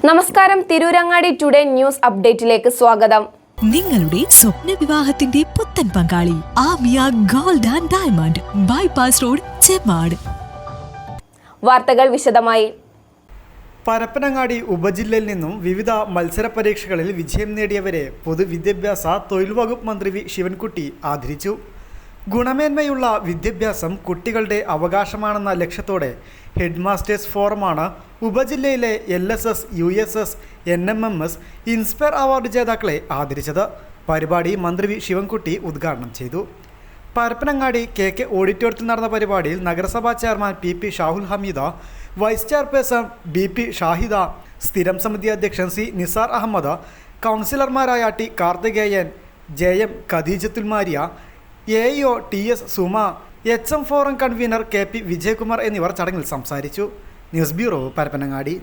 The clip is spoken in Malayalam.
നമസ്കാരം, തിരൂരങ്ങാടി ടുഡേ ന്യൂസ് അപ്ഡേറ്റിലേക്ക് സ്വാഗതം. നിങ്ങളുടെ സ്വപ്ന വിവാഹത്തിന്റെ പുത്തൻ പങ്കാളി Amiya gold and diamond, bypass road, Chemmad. വാർത്തകൾ വിശദമായി. പരപ്പനങ്ങാടി ഉപജില്ലയിൽ നിന്നും വിവിധ മത്സര പരീക്ഷകളിൽ വിജയം നേടിയവരെ പൊതുവിദ്യാഭ്യാസ തൊഴിൽ വകുപ്പ് മന്ത്രി വി ശിവൻകുട്ടി ആദരിച്ചു. ഗുണമേന്മയുള്ള വിദ്യാഭ്യാസം കുട്ടികളുടെ അവകാശമാണെന്ന ലക്ഷ്യത്തോടെ ഹെഡ് മാസ്റ്റേഴ്സ് ഫോറമാണ് ഉപജില്ലയിലെ LSS, USS, NMMS, inspire award ജേതാക്കളെ ആദരിച്ചത്. പരിപാടി മന്ത്രി വി ശിവൻകുട്ടി ഉദ്ഘാടനം ചെയ്തു. പരപ്പനങ്ങാടി KK ഓഡിറ്റോറിയത്തിൽ നടന്ന പരിപാടിയിൽ നഗരസഭാ chairman PP Shahul Hameed, vice chairperson BP Shahida, സ്ഥിരം സമിതി അധ്യക്ഷൻ C നിസാർ അഹമ്മദ്, കൗൺസിലർമാരായ T Karthikeyan, JM Khadeejathul Mariya, AEO TS Suma, HM forum convener KP Vijayakumar എന്നിവർ ചടങ്ങിൽ സംസാരിച്ചു. News bureau, Parappanangadi.